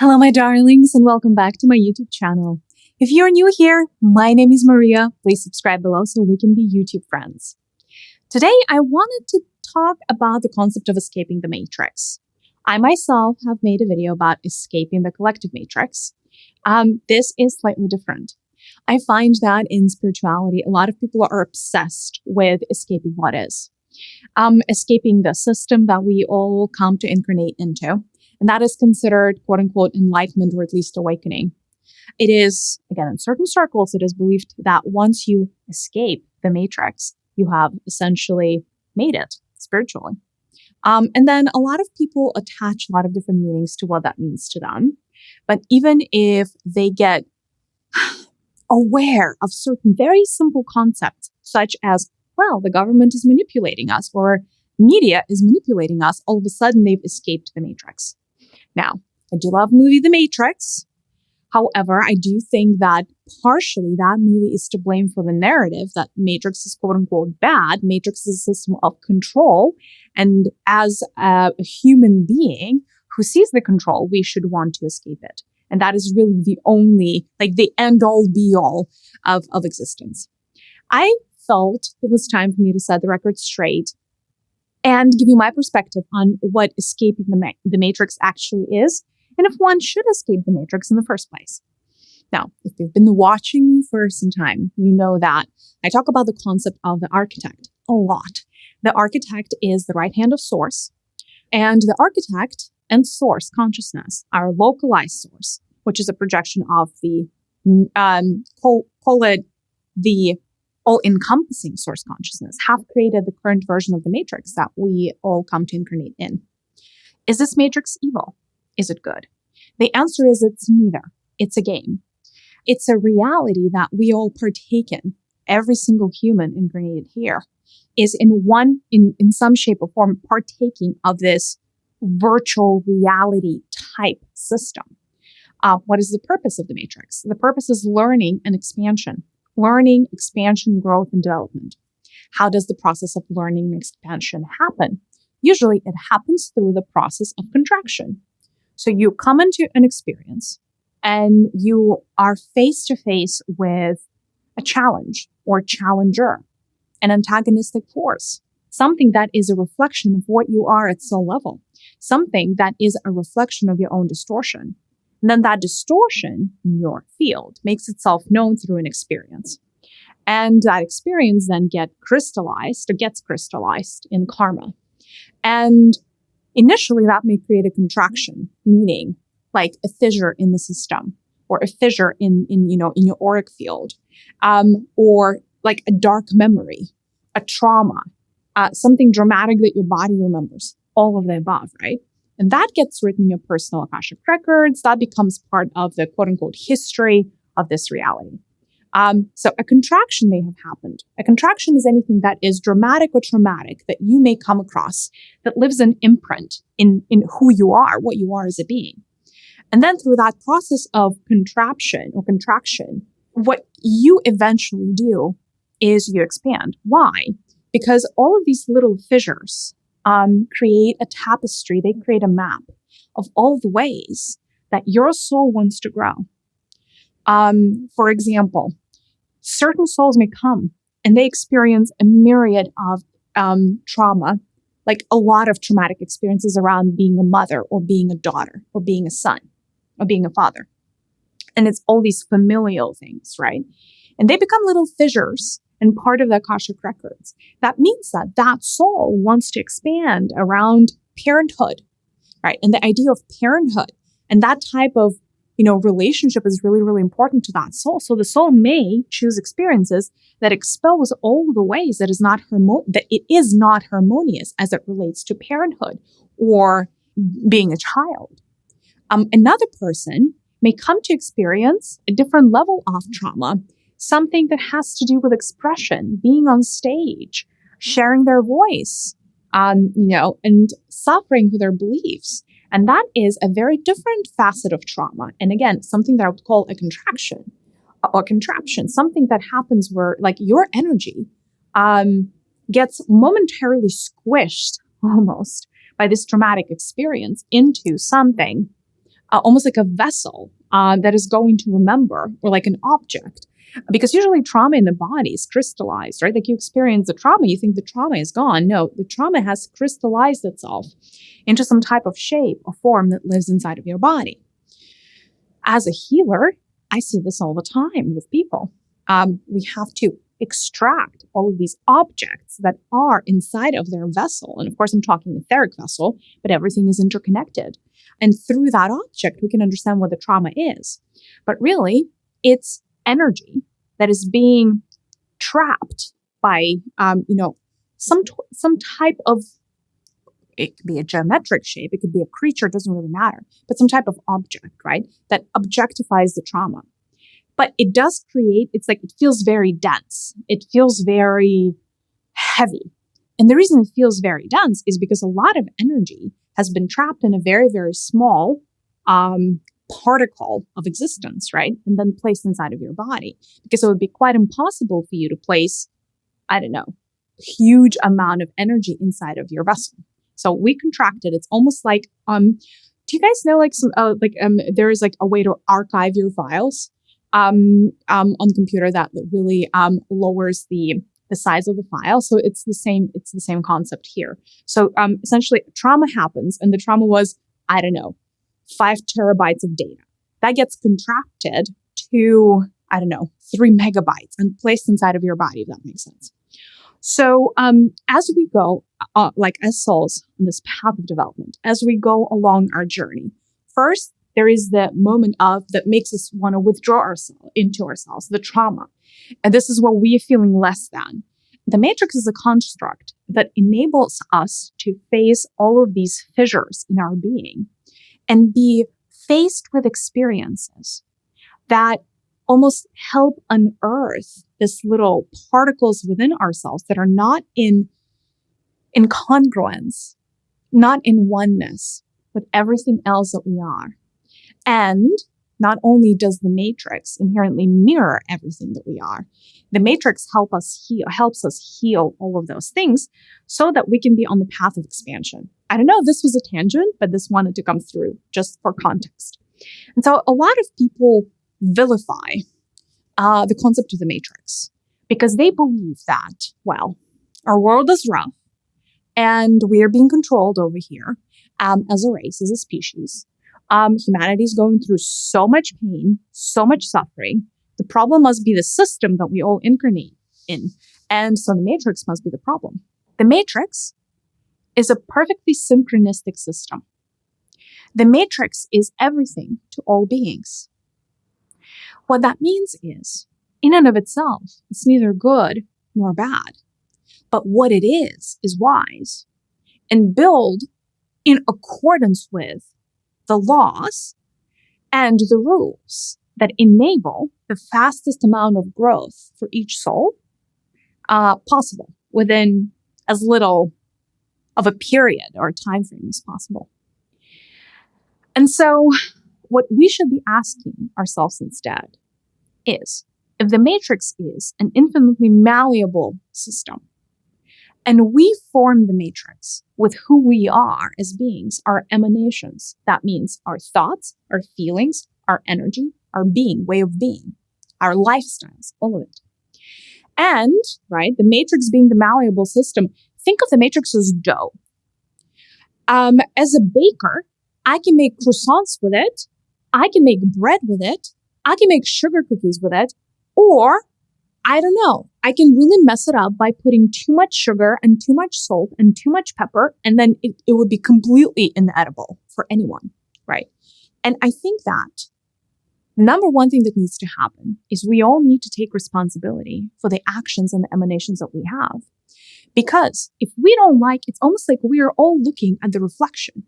Hello, my darlings, and welcome back to my YouTube channel. If you're new here, my name is Mariya. Please subscribe below so we can be YouTube friends. Today, I wanted to talk about the concept of escaping the matrix. I myself have made a video about escaping the collective matrix. This is slightly different. I find that in spirituality, a lot of people are obsessed with escaping what is. Escaping the system that we all come to incarnate into. And that is considered, quote unquote, enlightenment or at least awakening. It is, again, in certain circles, it is believed that once you escape the matrix, you have essentially made it spiritually. And then a lot of people attach a lot of different meanings to what that means to them. But even if they get aware of certain very simple concepts, such as, well, the government is manipulating us or media is manipulating us, all of a sudden they've escaped the matrix. Now, I do love the movie The Matrix. However, I do think that partially that movie is to blame for the narrative that Matrix is quote unquote bad. Matrix is a system of control. And as a human being who sees the control, we should want to escape it. And that is really the only, the end all be all of existence. I felt it was time for me to set the record straight and give you my perspective on what escaping the matrix actually is, and if one should escape the matrix in the first place. Now, if you've been watching me for some time, you know that I talk about the concept of the architect a lot. The architect is the right hand of source, and the architect and source consciousness, our localized source, which is a projection of the, call it the all-encompassing source consciousness, have created the current version of the matrix that we all come to incarnate in. Is this matrix evil? Is it good? The answer is it's neither. It's a game. It's a reality that we all partake in. Every single human incarnated here is in some shape or form partaking of this virtual reality type system. What is the purpose of the matrix? The purpose is learning and expansion. Learning, expansion, growth, and development. How does the process of learning and expansion happen? Usually it happens through the process of contraction. So you come into an experience and you are face to face with a challenge or challenger, an antagonistic force, something that is a reflection of what you are at soul level, something that is a reflection of your own distortion. And then that distortion in your field makes itself known through an experience. And that experience then gets crystallized in karma. And initially that may create a contraction, meaning like a fissure in the system or a fissure in your auric field, or like a dark memory, a trauma, something dramatic that your body remembers, all of the above, right? And that gets written in your personal Akashic records. That becomes part of the quote unquote history of this reality. So a contraction may have happened. A contraction is anything that is dramatic or traumatic that you may come across that lives an imprint in who you are, what you are as a being. And then through that process of contraction, what you eventually do is you expand. Why? Because all of these little fissures create a tapestry, they create a map of all the ways that your soul wants to grow. For example, certain souls may come and they experience a myriad of trauma, like a lot of traumatic experiences around being a mother or being a daughter or being a son or being a father. And it's all these familial things, right? And they become little fissures and part of the Akashic records. That means that that soul wants to expand around parenthood, right? And the idea of parenthood and that type of, relationship is really, really important to that soul. So the soul may choose experiences that expose all the ways that it is not harmonious as it relates to parenthood or being a child. Another person may come to experience a different level of trauma, something that has to do with expression, being on stage, sharing their voice, and suffering for their beliefs. And that is a very different facet of trauma. And again, something that I would call a contraction or contraption, something that happens where your energy gets momentarily squished almost by this traumatic experience into something almost like a vessel that is going to remember, or like an object. Because usually trauma in the body is crystallized, right? Like you experience the trauma, you think the trauma is gone. No, the trauma has crystallized itself into some type of shape or form that lives inside of your body. As a healer, I see this all the time with people. We have to extract all of these objects that are inside of their vessel. And of course, I'm talking etheric vessel, but everything is interconnected. And through that object, we can understand what the trauma is. But really, it's energy that is being trapped by, some type of, it could be a geometric shape, it could be a creature, it doesn't really matter, but some type of object, right, that objectifies the trauma. But it does create, it's like, it feels very dense. It feels very heavy. And the reason it feels very dense is because a lot of energy has been trapped in a very, very small particle of existence, right? And then placed inside of your body. Because it would be quite impossible for you to place, I don't know, a huge amount of energy inside of your vessel. So we contracted. It's almost like, do you guys know like there is like a way to archive your files on the computer that really lowers the size of the file. So it's the same concept here. So essentially trauma happens, and the trauma was, I don't know, 5 terabytes of data. That gets contracted to, I don't know, 3 megabytes and placed inside of your body, if that makes sense. So as we go, as souls on this path of development, as we go along our journey, first, there is the moment that makes us want to withdraw ourselves into ourselves, the trauma. And this is where we are feeling less than. The matrix is a construct that enables us to face all of these fissures in our being and be faced with experiences that almost help unearth this little particles within ourselves that are not in congruence, not in oneness with everything else that we are. And not only does the matrix inherently mirror everything that we are, the matrix helps us heal all of those things so that we can be on the path of expansion. I don't know if this was a tangent, but this wanted to come through just for context. And so a lot of people vilify the concept of the matrix because they believe that, well, our world is rough and we are being controlled over here as a race, as a species. Humanity is going through so much pain, so much suffering. The problem must be the system that we all incarnate in. And so the matrix must be the problem. The matrix is a perfectly synchronistic system. The matrix is everything to all beings. What that means is, in and of itself, it's neither good nor bad. But what it is wise and build in accordance with the laws and the rules that enable the fastest amount of growth for each soul possible within as little of a period or a time frame as possible. And so what we should be asking ourselves instead is, if the matrix is an infinitely malleable system, and we form the matrix with who we are as beings, our emanations. That means our thoughts, our feelings, our energy, our being, way of being, our lifestyles, all of it. And, right, the matrix being the malleable system, think of the matrix as dough. As a baker, I can make croissants with it. I can make bread with it. I can make sugar cookies with it. Or, I don't know, I can really mess it up by putting too much sugar and too much salt and too much pepper, and then it would be completely inedible for anyone, right? And I think that number one thing that needs to happen is we all need to take responsibility for the actions and the emanations that we have. Because if we don't it's almost like we are all looking at the reflection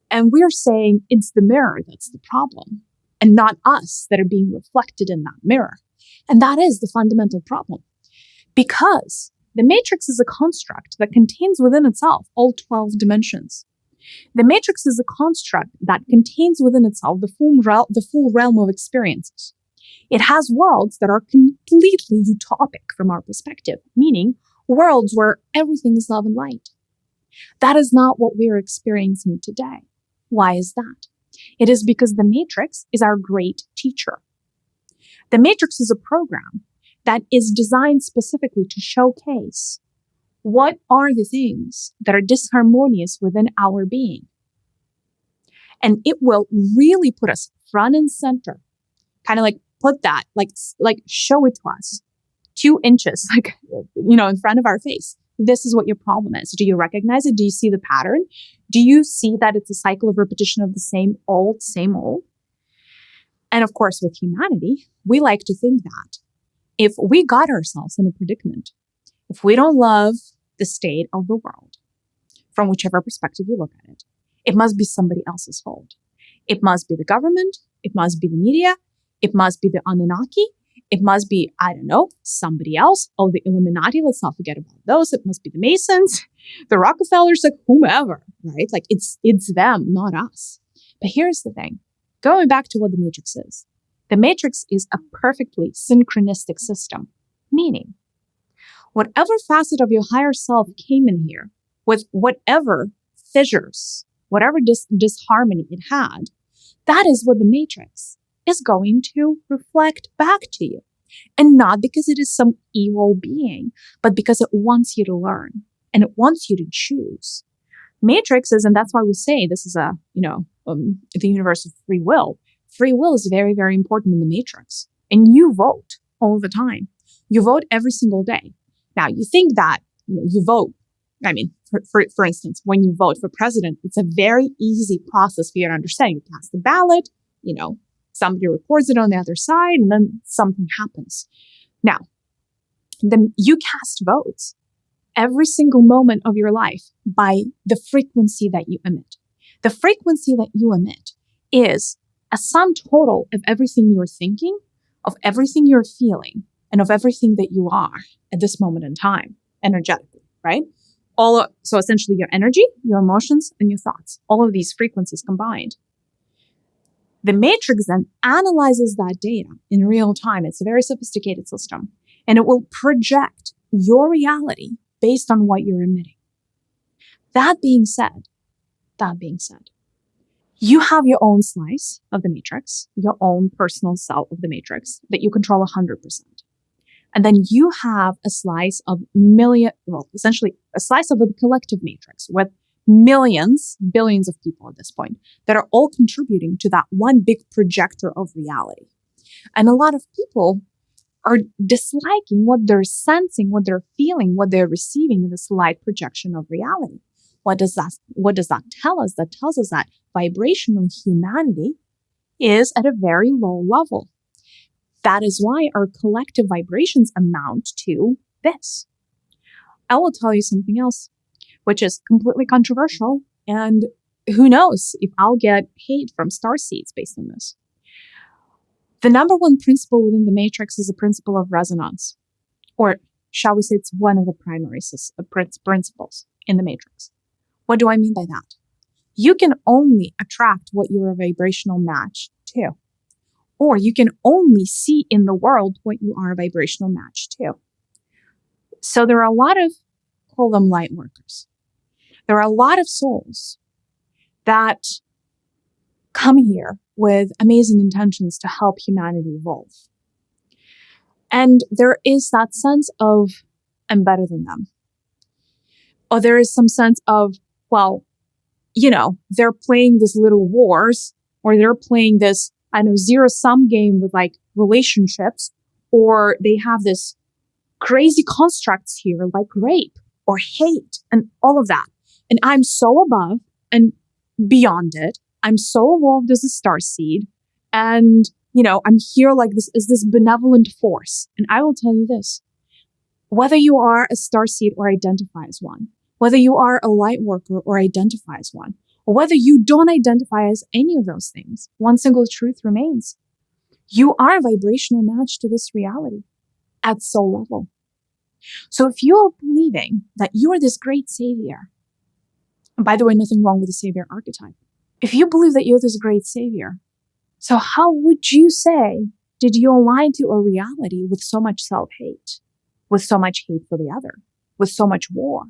and we're saying it's the mirror that's the problem and not us that are being reflected in that mirror. And that is the fundamental problem, because the matrix is a construct that contains within itself all 12 dimensions. The matrix is a construct that contains within itself the full realm of experiences. It has worlds that are completely utopic from our perspective, meaning worlds where everything is love and light. That is not what we're experiencing today. Why is that? It is because the Matrix is our great teacher. The Matrix is a program that is designed specifically to showcase what are the things that are disharmonious within our being. And it will really put us front and center, kind of like put that, like show it to us 2 inches, in front of our face. This is what your problem is. Do you recognize it? Do you see the pattern? Do you see that it's a cycle of repetition of the same old? And of course, with humanity, we like to think that if we got ourselves in a predicament, if we don't love the state of the world, from whichever perspective you look at it, it must be somebody else's fault. It must be the government. It must be the media. It must be the Anunnaki. It must be, I don't know, somebody else. Oh, the Illuminati. Let's not forget about those. It must be the Masons, the Rockefellers, like whomever, right? Like it's them, not us. But here's the thing. Going back to what the Matrix is. The Matrix is a perfectly synchronistic system, meaning whatever facet of your higher self came in here with whatever fissures, whatever disharmony it had, that is what the Matrix is going to reflect back to you. And not because it is some evil being, but because it wants you to learn and it wants you to choose. Matrix is, and that's why we say this is the universe of free will. Free will is very, very important in the Matrix. And you vote all the time. You vote every single day. Now, you think that you vote. I mean, for instance, when you vote for president, it's a very easy process for you to understand. You cast the ballot, somebody records it on the other side, and then something happens. Now, you cast votes every single moment of your life by the frequency that you emit. The frequency that you emit is a sum total of everything you're thinking, of everything you're feeling, and of everything that you are at this moment in time, energetically, right? So essentially your energy, your emotions, and your thoughts, all of these frequencies combined. The Matrix then analyzes that data in real time. It's a very sophisticated system, and it will project your reality based on what you're emitting. That being said, you have your own slice of the Matrix, your own personal cell of the Matrix that you control 100%. And then you have a slice of essentially a slice of a collective Matrix with millions, billions of people at this point that are all contributing to that one big projector of reality. And a lot of people are disliking what they're sensing, what they're feeling, what they're receiving in this light projection of reality. What does that tell us? That tells us that vibrational humanity is at a very low level. That is why our collective vibrations amount to this. I will tell you something else, which is completely controversial, and who knows if I'll get hate from starseeds based on this. The number one principle within the Matrix is the principle of resonance, or shall we say it's one of the primary principles in the Matrix. What do I mean by that? You can only attract what you're a vibrational match to, or you can only see in the world what you are a vibrational match to. So there are a lot of, call them light workers. There are a lot of souls that come here with amazing intentions to help humanity evolve. And there is that sense of, I'm better than them. Or there is some sense of, well, they're playing these little wars, or they're playing this, zero-sum game with like relationships, or they have this crazy constructs here like rape or hate and all of that. And I'm so above and beyond it. I'm so evolved as a starseed. And, I'm here like this is this benevolent force. And I will tell you this, whether you are a starseed or identify as one, whether you are a light worker or identify as one, or whether you don't identify as any of those things, one single truth remains. You are a vibrational match to this reality at soul level. So if you're believing that you are this great savior, and by the way, nothing wrong with the savior archetype. If you believe that you're this great savior, so how would you say, did you align to a reality with so much self-hate, with so much hate for the other, with so much war?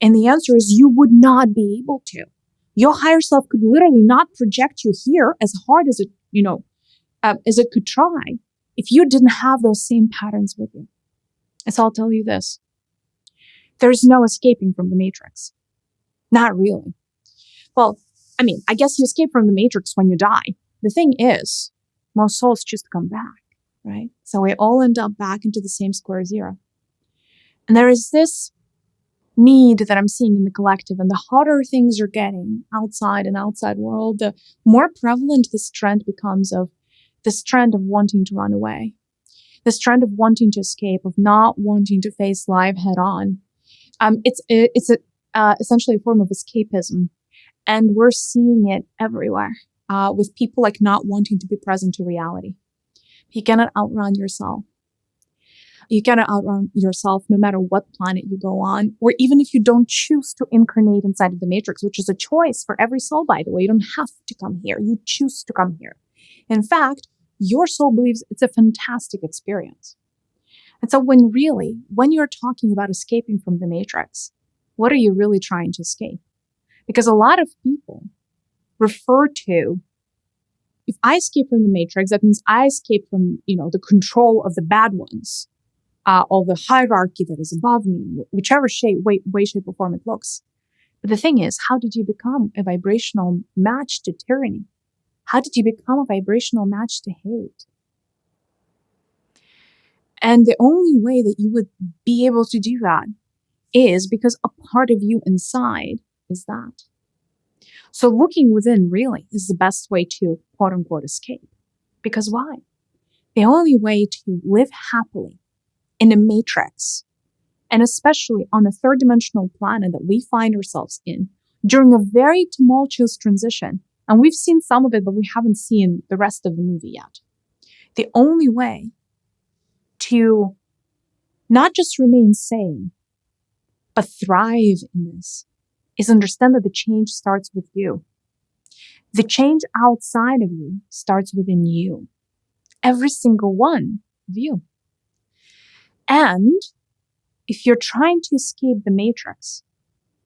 And the answer is you would not be able to, Your higher self could literally not project you here as hard as it could try if you didn't have those same patterns with you. And so I'll tell you this. There's no escaping from the matrix. Not really. Well, I guess you escape from the matrix when you die. The thing is, most souls choose to come back, right? So we all end up back into the same square zero. And there is this need that I'm seeing in the collective, and the harder things are getting outside and outside world, the more prevalent this trend becomes of this trend of wanting to run away, this trend of wanting to escape, of not wanting to face life head on. It's essentially a form of escapism, and we're seeing it everywhere with people like not wanting to be present to reality. You cannot outrun yourself. You cannot outrun yourself no matter what planet you go on, or even if you don't choose to incarnate inside of the matrix, which is a choice for every soul, by the way. You don't have to come here. You choose to come here. In fact, your soul believes it's a fantastic experience. And so when you're talking about escaping from the matrix, what are you really trying to escape? Because a lot of people refer to, if I escape from the matrix, that means I escape from, the control of the bad ones, or the hierarchy that is above me, whichever way, shape, or form it looks. But the thing is, how did you become a vibrational match to tyranny? How did you become a vibrational match to hate? And the only way that you would be able to do that is because a part of you inside is that. So looking within really is the best way to quote unquote escape. Because why? The only way to live happily in a matrix, and especially on a third dimensional planet that we find ourselves in during a very tumultuous transition, and we've seen some of it, but we haven't seen the rest of the movie yet. The only way to not just remain sane, but thrive in this is understand that the change starts with you. The change outside of you starts within you. Every single one of you. And if you're trying to escape the matrix,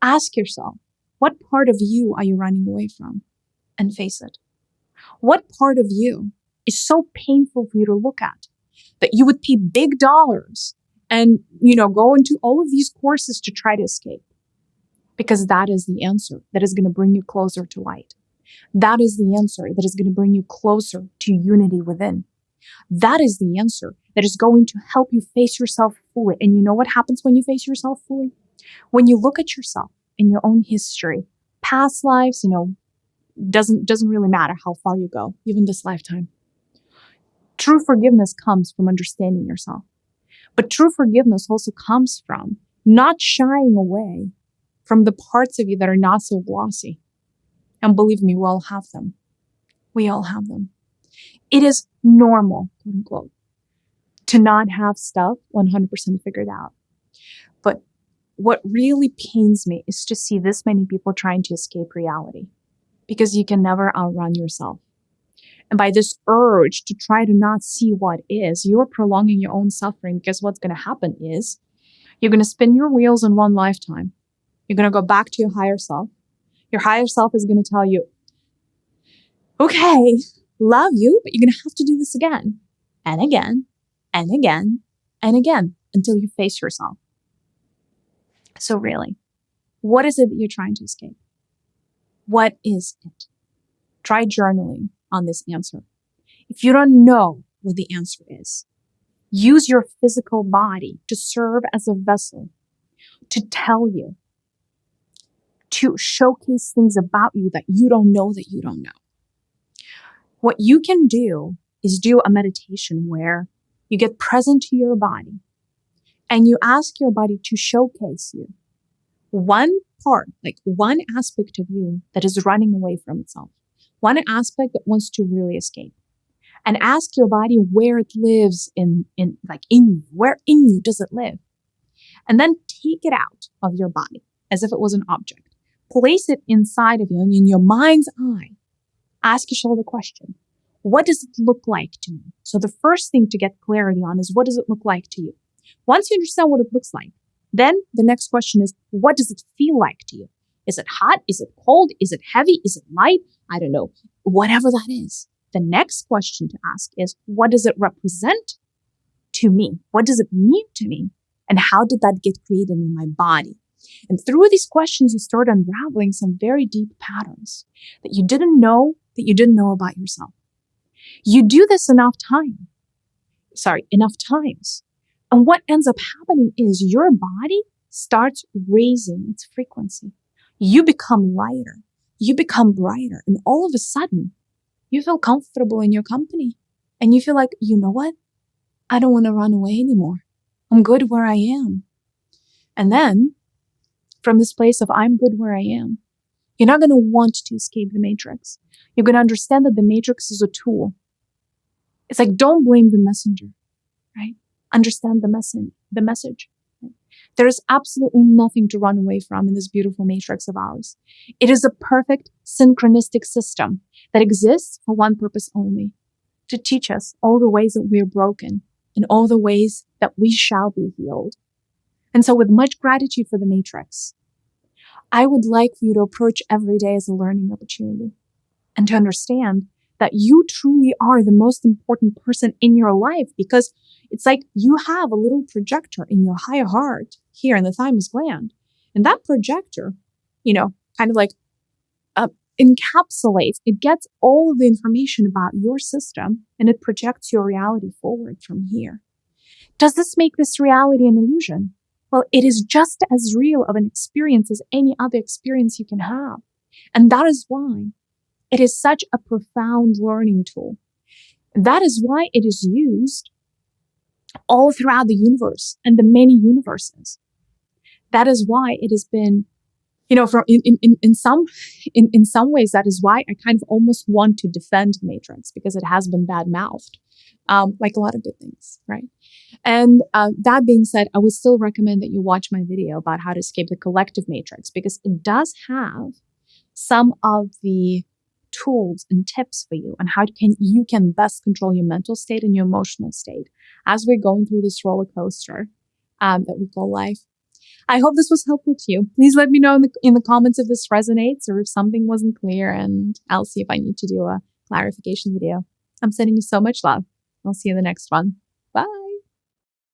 ask yourself, what part of you are you running away from? And face it. What part of you is so painful for you to look at that you would pay big dollars and, go into all of these courses to try to escape? Because that is the answer that is going to bring you closer to light. That is the answer that is going to bring you closer to unity within. That is the answer that is going to help you face yourself fully. And you know what happens when you face yourself fully? When you look at yourself in your own history, past lives, doesn't really matter how far you go, even this lifetime. True forgiveness comes from understanding yourself. But true forgiveness also comes from not shying away from the parts of you that are not so glossy. And believe me, we all have them. We all have them. It is normal, quote unquote, to not have stuff 100% figured out. But what really pains me is to see this many people trying to escape reality, because you can never outrun yourself. And by this urge to try to not see what is, you're prolonging your own suffering, because what's going to happen is you're going to spin your wheels in one lifetime. You're going to go back to your higher self. Your higher self is going to tell you, okay, love you, but you're going to have to do this again and again and again and again until you face yourself. So really, what is it that you're trying to escape? What is it? Try journaling on this answer. If you don't know what the answer is, use your physical body to serve as a vessel to tell you, to showcase things about you that you don't know that you don't know. What you can do is do a meditation where you get present to your body and you ask your body to showcase you one part, like one aspect of you that is running away from itself, one aspect that wants to really escape, and ask your body where it lives in you. Where in you does it live? And then take it out of your body as if it was an object. Place it inside of you, and in your mind's eye, ask yourself the question, what does it look like to me? So the first thing to get clarity on is, what does it look like to you? Once you understand what it looks like, then the next question is, what does it feel like to you? Is it hot? Is it cold? Is it heavy? Is it light? I don't know. Whatever that is. The next question to ask is, what does it represent to me? What does it mean to me? And how did that get created in my body? And through these questions, you start unraveling some very deep patterns that you didn't know about yourself. You do this enough times. And what ends up happening is your body starts raising its frequency. You become lighter. You become brighter. And all of a sudden, you feel comfortable in your company. And you feel like, you know what? I don't want to run away anymore. I'm good where I am. And then, from this place of I'm good where I am, you're not going to want to escape the matrix. You're going to understand that the matrix is a tool. It's like, don't blame the messenger, right? Understand the message. Right? There is absolutely nothing to run away from in this beautiful matrix of ours. It is a perfect synchronistic system that exists for one purpose only, to teach us all the ways that we are broken and all the ways that we shall be healed. And so with much gratitude for the matrix, I would like for you to approach every day as a learning opportunity and to understand that you truly are the most important person in your life, because it's like you have a little projector in your higher heart here in the thymus gland. And that projector, kind of like encapsulates, it gets all of the information about your system and it projects your reality forward from here. Does this make this reality an illusion? Well, it is just as real of an experience as any other experience you can have. And that is why it is such a profound learning tool. That is why it is used all throughout the universe and the many universes. That is why it has been, from in some ways, that is why I kind of almost want to defend the Matrix, because it has been bad-mouthed, like a lot of good things, right? And that being said, I would still recommend that you watch my video about how to escape the collective Matrix, because it does have some of the tools and tips for you on how you can best control your mental state and your emotional state as we're going through this roller coaster that we call life. I hope this was helpful to you. Please let me know in the comments if this resonates or if something wasn't clear, and I'll see if I need to do a clarification video. I'm sending you so much love. I'll see you in the next one. Bye.